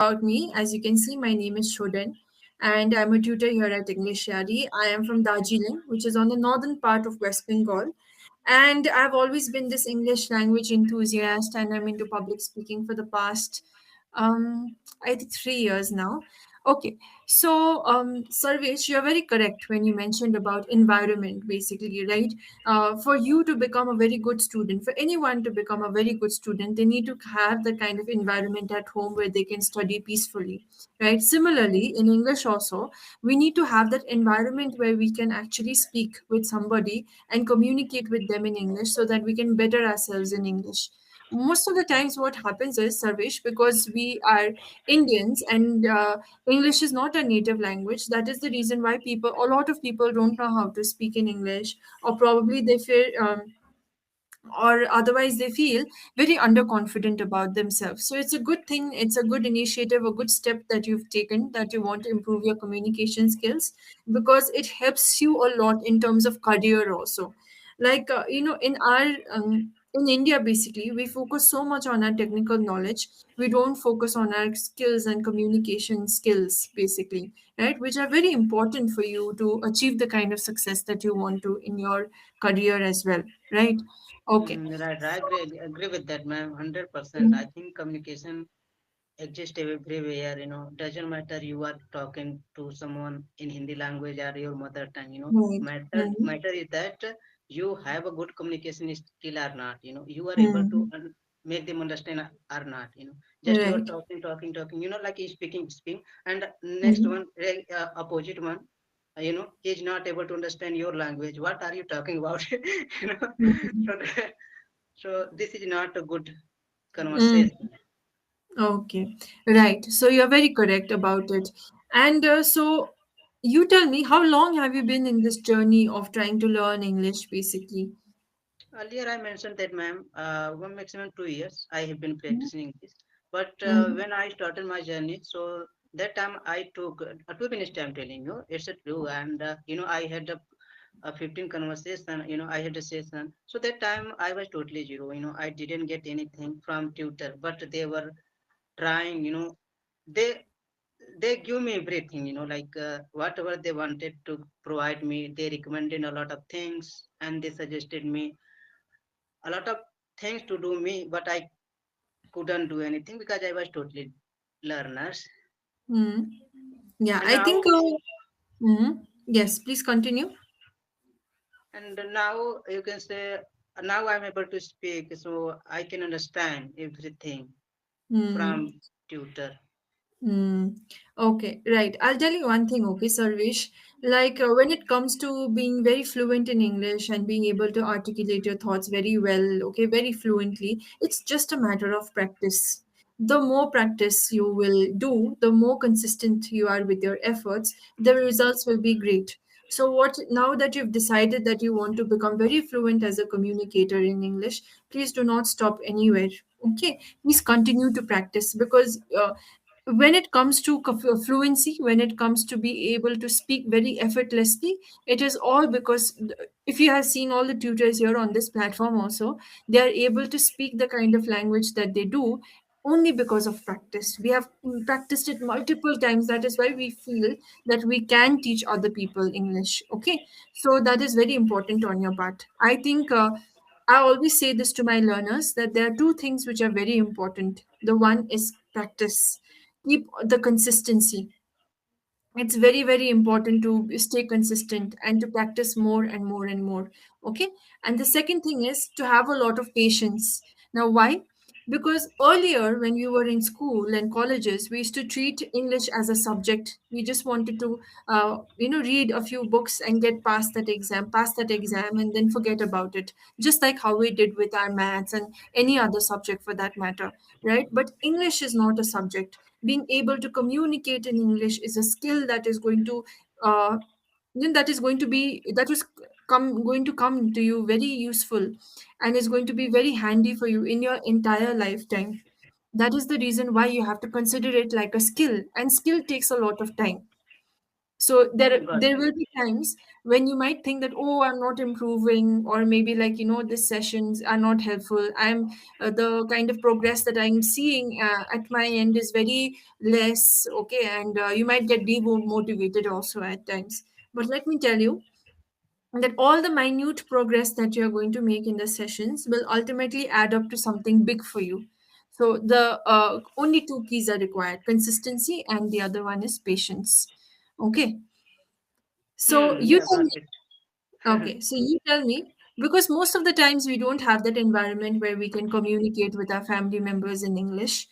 About me, as you can see, my name is Shodan, and I'm a tutor here at English Shari. I am from Darjeeling, which is on the northern part of West Bengal. And I've always been this English language enthusiast, and I'm into public speaking for the past, I think, 3 years now. Okay, so Sarvesh, you're very correct when you mentioned about environment, basically, right? For you to become a very good student, for anyone to become a very good student, they need to have the kind of environment at home where they can study peacefully, right? Similarly, in English also, we need to have that environment where we can actually speak with somebody and communicate with them in English so that we can better ourselves in English. Most of the times, what happens is, Sarvesh, because we are Indians and English is not a native language. That is the reason why a lot of people don't know how to speak in English, or probably they fear. Or otherwise they feel very underconfident about themselves. So it's a good thing, it's a good initiative, a good step that you've taken, that you want to improve your communication skills, because it helps you a lot in terms of career also. Like in India, basically, we focus so much on our technical knowledge, we don't focus on our skills and communication skills, basically, right, which are very important for you to achieve the kind of success that you want to in your career as well, right? Okay. Right, I agree with that, ma'am. 100%. I Mm, think communication exists everywhere. Doesn't matter you are talking to someone in Hindi language or your mother tongue. right. Mm, Matter is that you have a good communication skill or not. You are able to mm, make them understand or not. Just you are right. talking, talking, talking. Like you speaking, and next Mm, one, opposite one. He is not able to understand your language. What are you talking about? you know, mm, so, so this is not a good mm. conversation. Okay, right. So you're very correct about it. And so you tell me, how long have you been in this journey of trying to learn English, basically? Earlier, I mentioned that, ma'am, one maximum 2 years I have been Mm, practicing English. But mm, when I started my journey, so that time I took 2 minutes time telling you it's a true, and I had a 15 conversation. I had a session. So that time I was totally zero. I didn't get anything from tutor, but they were trying. They they give me everything. Like whatever they wanted to provide me, they recommended a lot of things, and they suggested me a lot of things to do me, but I couldn't do anything because I was totally learners. mm. Yeah, And I now, think. Yes, please continue. and now you can say now I'm able to speak, so I can understand everything Mm. from tutor. Mm. Okay, right. I'll tell you one thing, okay, Sarvesh. Like when it comes to being very fluent in English and being able to articulate your thoughts very well, okay, very fluently, it's just a matter of practice. The more practice you will do, the more consistent you are with your efforts, the results will be great. So, what now that you've decided that you want to become very fluent as a communicator in English, please do not stop anywhere. Okay, please continue to practice, because when it comes to fluency, when it comes to be able to speak very effortlessly, it is all because if you have seen all the tutors here on this platform also, they are able to speak the kind of language that they do only because of practice. We have practiced it multiple times. That is why we feel that we can teach other people English. Okay, so that is very important on your part. I think I always say this to my learners, that there are two things which are very important. The one is practice. Keep the consistency. It's very, very important to stay consistent and to practice more and more and more. Okay. And the second thing is to have a lot of patience. Now, why? Because earlier, when we were in school and colleges, we used to treat English as a subject. We just wanted to read a few books and get past that exam, and then forget about it, just like how we did with our maths and any other subject for that matter, right? But English is not a subject. Being able to communicate in English is a skill that is going to uh, that is going to come to you very useful, and is going to be very handy for you in your entire lifetime. That is the reason why you have to consider it like a skill, and skill takes a lot of time. So Got there it. will be times when you might think that, oh, I'm not improving, or maybe like, these sessions are not helpful. I'm the kind of progress that I'm seeing at my end is very less. Okay, and you might get demotivated also at times. But let me tell you that all the minute progress that you're going to make in the sessions will ultimately add up to something big for you. So the only two keys are required: consistency, and the other one is patience. Okay, so Hmm. you Yeah, tell got me. it. Okay, so you tell me, because most of the times we don't have that environment where we can communicate with our family members in English.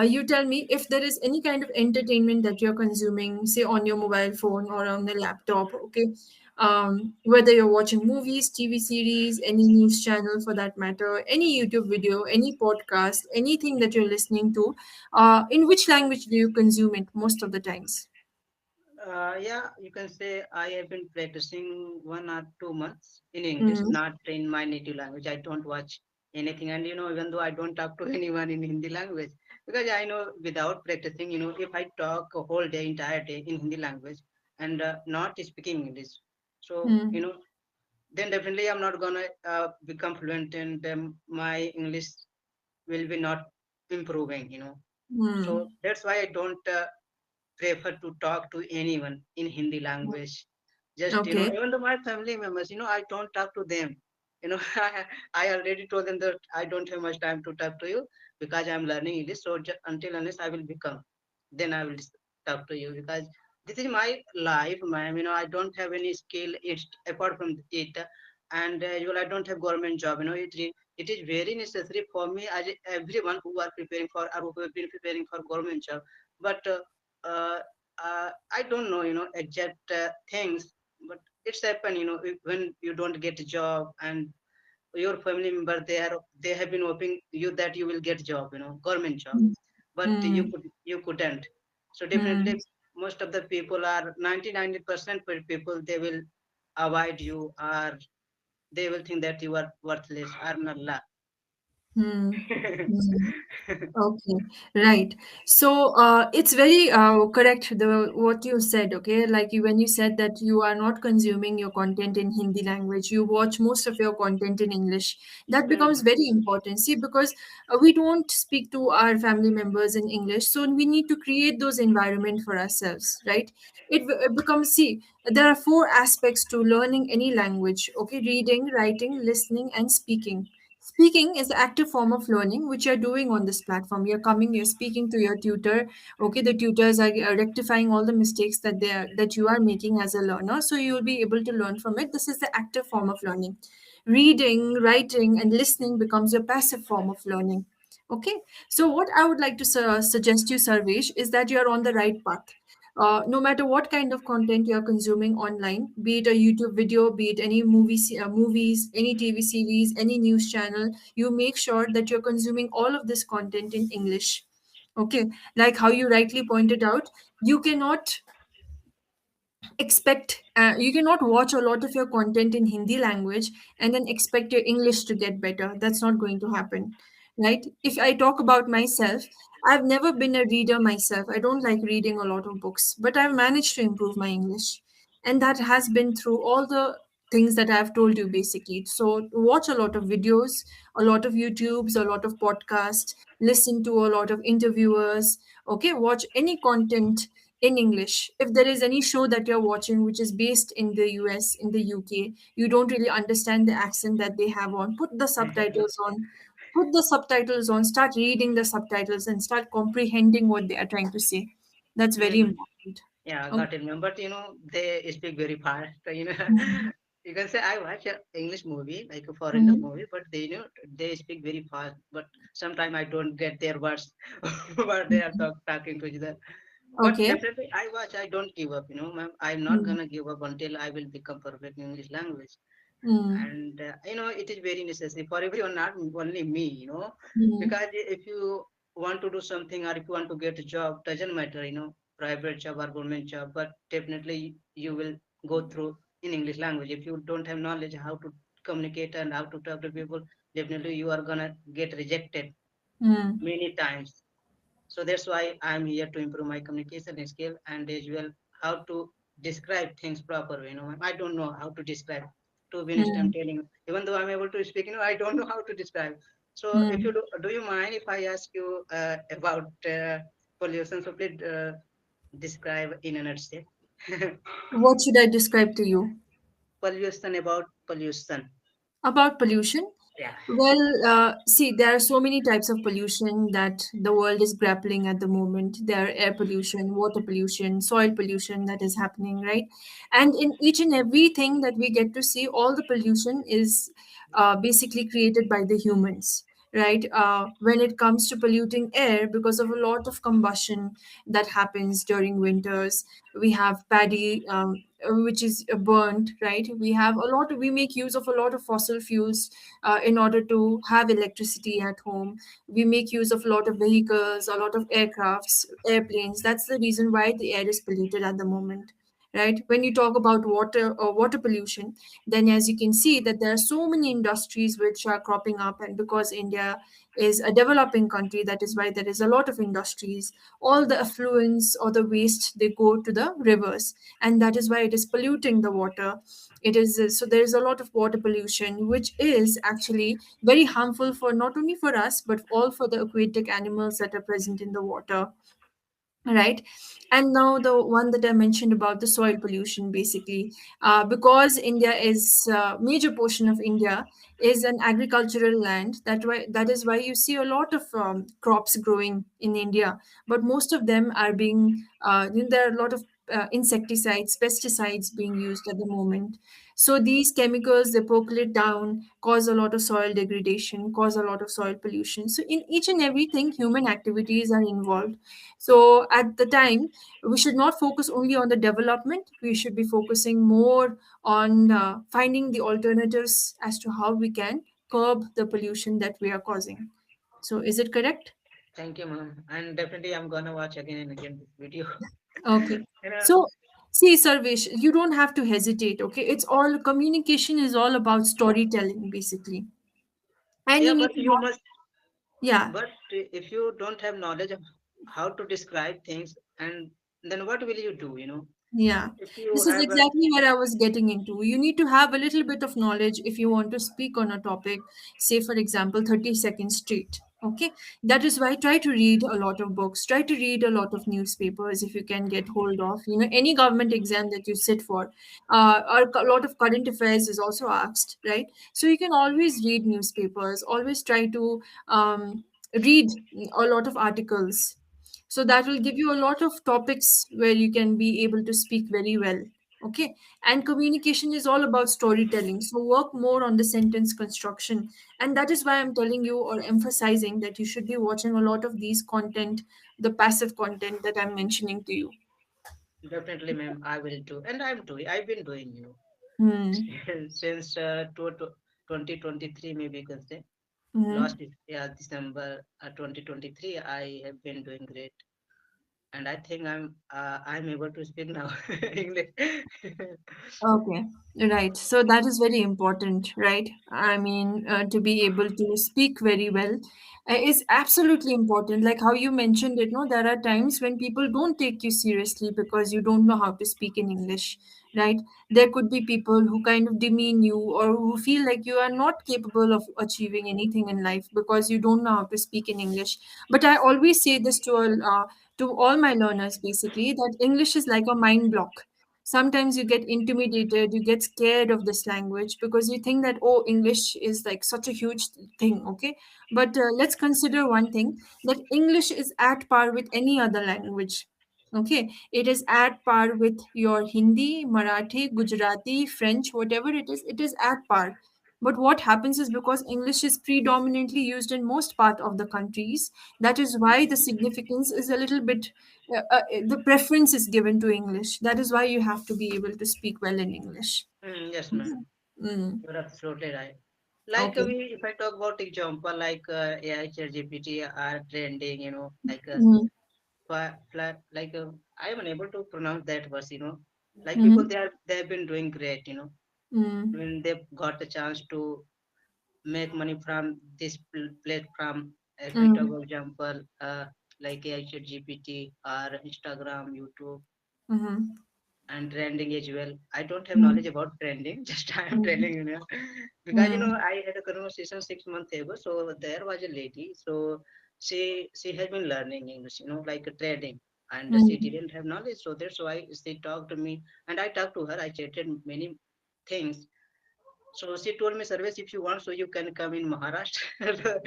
You tell me if there is any kind of entertainment that you're consuming, say on your mobile phone or on the laptop, okay? Whether you're watching movies, TV series, any news channel for that matter, any YouTube video, any podcast, anything that you're listening to, in which language do you consume it most of the times? Yeah, you can say I have been practicing 1 or 2 months in English, Mm, not in my native language. I don't watch anything, and even though I don't talk to anyone in Hindi language, because I know without practicing, if I talk a whole day, entire day in Hindi language and not speaking English, so mm, then definitely I'm not gonna become fluent, and my English will be not improving. So mm. that's why I don't prefer to talk to anyone in Hindi language. Just, Okay. even though my family members, I don't talk to them. I already told them that I don't have much time to talk to you because I'm learning English. So until unless I will become, then I will talk to you, because this is my life, ma'am. I don't have any skill apart from it. And I don't have government job. It is very necessary for me as everyone who are preparing for or who have been preparing for government job. But uh, I don't know, exact things, but it's happened, when you don't get a job and your family member, they have been hoping you that you will get job, government job, Mm, but mm, you couldn't. So definitely mm, most of the people are 90% people, they will avoid you, or they will think that you are worthless or not. mm, mm. Okay, right. So it's very correct the what you said. Okay, like when you said that you are not consuming your content in Hindi language, you watch most of your content in English. That becomes Hmm. very important. See, because we don't speak to our family members in English, so we need to create those environment for ourselves, right? It becomes, see, there are four aspects to learning any language. Okay, reading, writing, listening, and speaking. Speaking is the active form of learning which you're doing on this platform. You're speaking to your tutor. Okay, the tutors are rectifying all the mistakes that you are making as a learner. So you will be able to learn from it. This is the active form of learning. Reading, writing, and listening becomes your passive form of learning. Okay, so what I would like to suggest you, Sarvesh, is that you're on the right path. No matter what kind of content you're consuming online, be it a YouTube video, be it any movies, any TV series, any news channel, you make sure that you're consuming all of this content in English. Okay, like how you rightly pointed out, you cannot you cannot watch a lot of your content in Hindi language and then expect your English to get better. That's not going to happen, right? If I talk about myself, I've never been a reader myself. I don't like reading a lot of books, but I've managed to improve my English, and that has been through all the things that I've told you basically. So watch a lot of videos, a lot of YouTubes, a lot of podcasts, listen to a lot of interviewers. Okay, watch any content in English. If there is any show that you're watching which is based in the US, in the UK, you don't really understand the accent that they have on, put the subtitles on. Put the subtitles on, start reading the subtitles and start comprehending what they are trying to say. That's very Hmm. important. Yeah, Okay. got it, ma'am. But they speak very fast. Mm. You can say I watch a English movie, like a foreigner Mhm. movie, but they speak very fast. But sometimes I don't get their words, what they are talking to each other. But Okay. definitely I watch. I don't give up. Ma'am. I'm not Mm. gonna give up until I will become perfect in English language. Mm. And it is very necessary for everyone, not only me. Mm. Because if you want to do something, or if you want to get a job, doesn't matter, private job or government job, but definitely you will go through in English language. If you don't have knowledge how to communicate and how to talk to people, definitely you are gonna get rejected Mm. many times. So that's why I'm here to improve my communication skill, and as well how to describe things proper. I don't know how to describe. To be honest, I'm Hmm. telling you, even though I'm able to speak, I don't know how to describe. So if you Hmm. do you mind if I ask you about pollution? So please describe in a nutshell. What should I describe to you Pollution, about pollution. about pollution? Yeah. Well, see, there are so many types of pollution that the world is grappling at the moment. There are air pollution, water pollution, soil pollution that is happening, right? And in each and everything that we get to see, all the pollution is basically created by the humans, right? When it comes to polluting air, because of a lot of combustion that happens during winters, we have paddy. Which is burnt, right? We make use of a lot of fossil fuels in order to have electricity at home. We make use of a lot of vehicles, a lot of aircrafts, airplanes. That's the reason why the air is polluted at the moment. Right. When you talk about water or water pollution, then as you can see that there are so many industries which are cropping up, and because India is a developing country, that is why there is a lot of industries. All the effluents or the waste they go to the rivers, and that is why it is polluting the water. It is so there is a lot of water pollution which is actually very harmful for not only for us but all for the aquatic animals that are present in the water, right? And now the one that I mentioned about the soil pollution, basically, because India is major portion of India is an agricultural land. That is why you see a lot of crops growing in India, but most of them are being there are a lot of insecticides, pesticides being used at the moment. So these chemicals, they percolate down, cause a lot of soil degradation, cause a lot of soil pollution. So in each and everything, human activities are involved. So at the time, we should not focus only on the development. We should be focusing more on finding the alternatives as to how we can curb the pollution that we are causing. So is it correct? Thank you, ma'am. And definitely, I'm gonna watch again and again this video. Okay. you know, So see, Sarvesh, you don't have to hesitate. Okay, it's all communication is all about storytelling, basically, and yeah, you need but to you have, must. yeah. But if you don't have knowledge of how to describe things, and then what will you do? Yeah, If you this is have a exactly where I was getting into. You need to have a little bit of knowledge if you want to speak on a topic, say, for example, 30 seconds straight. Okay, that is why try to read a lot of books, try to read a lot of newspapers if you can get hold of, any government exam that you sit for. Or a lot of current affairs is also asked, right? So you can always read newspapers, always try to read a lot of articles, so that will give you a lot of topics where you can be able to speak very well. Okay. And communication is all about storytelling. So work more on the sentence construction. And that is why I'm telling you or emphasizing that you should be watching a lot of these content, the passive content that I'm mentioning to you. definitely, ma'am, I will do, and I'm doing. I've been doing, Hmm. since 2023, maybe you can say. Hmm. Yeah, December 2023, I have been doing great, and I think I'm able to speak now English. Okay, right. So that is very important, right? I mean, to be able to speak very well is absolutely important. Like how you mentioned it, no, there are times when people don't take you seriously because you don't know how to speak in English, right? There could be people who kind of demean you or who feel like you are not capable of achieving anything in life because you don't know how to speak in English. But I always say this to all my learners, basically, that English is like a mind block. Sometimes you get intimidated, you get scared of this language because you think that, oh, English is like such a huge thing. Okay, but let's consider one thing, that English is at par with any other language. Okay, it is at par with your Hindi, Marathi, Gujarati, French, whatever it is at par. But what happens is, because English is predominantly used in most part of the countries, that is why the significance is a little bit, the preference is given to English. That is why you have to be able to speak well in English. Yes, ma'am. Mhm. Mm. You're absolutely right. Like Okay. if I talk about example, like AI, ChatGPT are trending, like Mm-hmm. like I am unable to pronounce that verse, like people Mm-hmm. they have been doing great, Mm. when they've got the chance to make money from this platform. If we talk Mm. about example, like AI, ChatGPT or Instagram, YouTube, Mm-hmm. and trending as well. I don't have mm, knowledge about trending, just I am mm, telling because mm, I had a conversation 6 months ago. So there was a lady, so she has been learning English, like trading, and she mm, didn't have knowledge. So that's why she talked to me, and I talked to her. I chatted many things. So she told me, Sarvesh, if you want, so you can come in Maharashtra.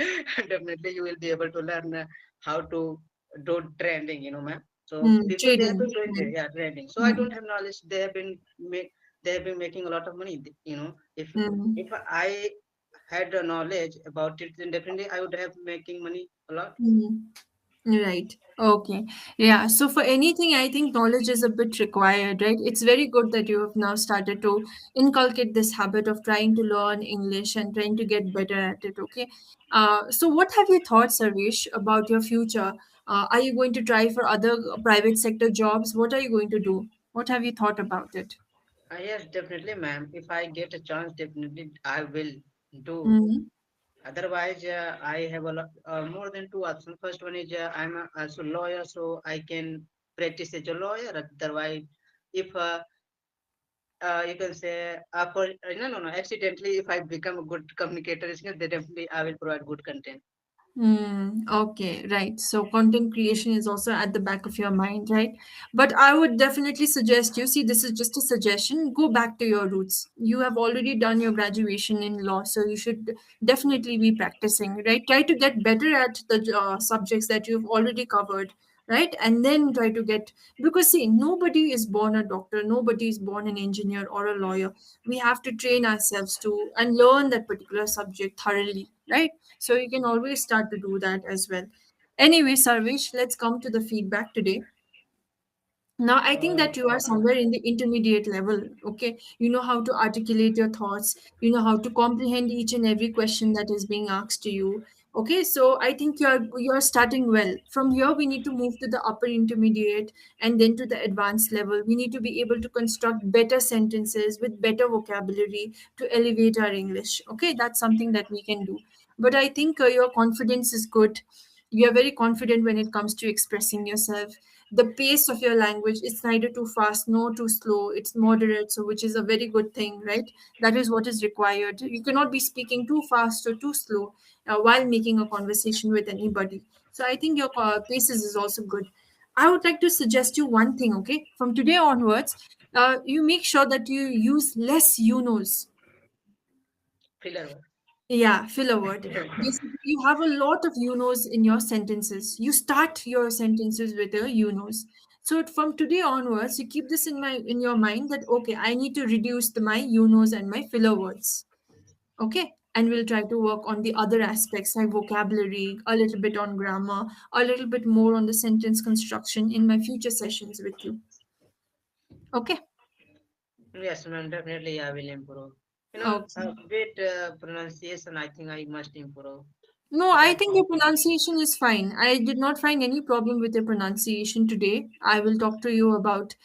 Definitely, you will be able to learn how to do trending, ma'am. So people they have trading. been doing Mm, yeah trending. So I mm, don't have knowledge. They have been making a lot of money. mm, If I had the knowledge about it, then definitely I would have making money a lot. mm. Right. Okay. Yeah. So for anything, I think knowledge is a bit required, right? It's very good that you have now started to inculcate this habit of trying to learn English and trying to get better at it. Okay. So what have you thought, Sarvesh, about your future? Are you going to try for other private sector jobs? What are you going to do? What have you thought about it? Yes, definitely, ma'am. If I get a chance, definitely I will do. Mm-hmm. Otherwise, I have a lot more than two options. First one is I'm also lawyer, so I can practice as a lawyer. Otherwise, if you can say for no, accidentally, if I become a good communicator, then definitely I will provide good content. Okay, right. So content creation is also at the back of your mind, right? But I would definitely suggest you see, this is just a suggestion. Go back to your roots. You have already done your graduation in law, so you should definitely be practicing, right? Try to get better at the subjects that you've already covered, right? And then try to get, because see, nobody is born a doctor, nobody is born an engineer or a lawyer. We have to train ourselves to and learn that particular subject thoroughly, right? So you can always start to do that as well. Anyway, Sarvesh, let's come to the feedback today. Now, I think Uh, that you are somewhere in the intermediate level. Okay. You know how to articulate your thoughts, you know how to comprehend each and every question that is being asked to you. Okay. So I think you're starting well. From here, we need to move to the upper intermediate and then to the advanced level. We need to be able to construct better sentences with better vocabulary to elevate our English. Okay. That's something that we can do. But I think your confidence is good. You are very confident when it comes to expressing yourself. The pace of your language, it's neither too fast nor too slow, it's moderate, so which is a very good thing, right? That is what is required. You cannot be speaking too fast or too slow while making a conversation with anybody. So I think your paces is also good. I would like to suggest you one thing. Okay, from today onwards, you make sure that you use less you knows. filler. Yeah, filler word. Basically, you have a lot of you knows in your sentences. You start your sentences with a you knows. So from today onwards, you keep this in your mind that okay, I need to reduce my you knows and my filler words. Okay, and we'll try to work on the other aspects like vocabulary, a little bit on grammar, a little bit more on the sentence construction in my future sessions with you. Okay. Yes, ma'am. Definitely, I will improve. Okay. With pronunciation, I think I must improve No, I because think your pronunciation is fine. I did not find any problem with your pronunciation today. I will talk to you about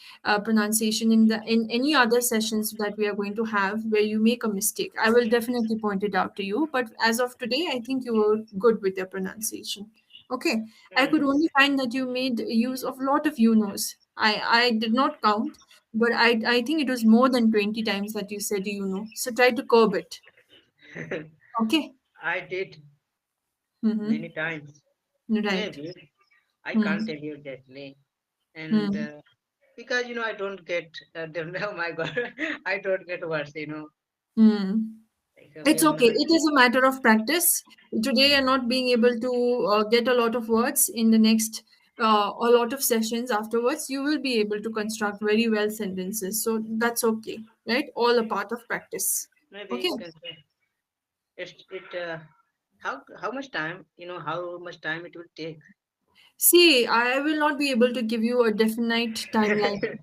pronunciation in any other sessions that we are going to have where you make a mistake. I will definitely point it out to you. But as of today, I think you were good with your pronunciation. Okay. I could mm, only find that you made use of a lot of you knows. I did not count, but I think it was more than 20 times that you said you know. So try to curb it. Okay. I did many Mm-hmm. times. Right. Maybe I can't Hmm. tell you exactly, and Hmm. because I don't get. Oh my God, I don't get words. Hmm. So, It's okay. It is a matter of practice. Today, you're not being able to get a lot of words. In the next, a lot of sessions afterwards, you will be able to construct very well sentences. So that's okay, right? All a part of practice. maybe Okay. you can say it. How much time? How much time it will take. See, I will not be able to give you a definite timeline.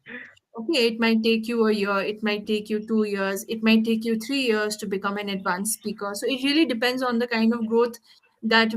Okay, it might take you a year, it might take you 2 years, it might take you 3 years to become an advanced speaker. So it really depends on the kind of growth that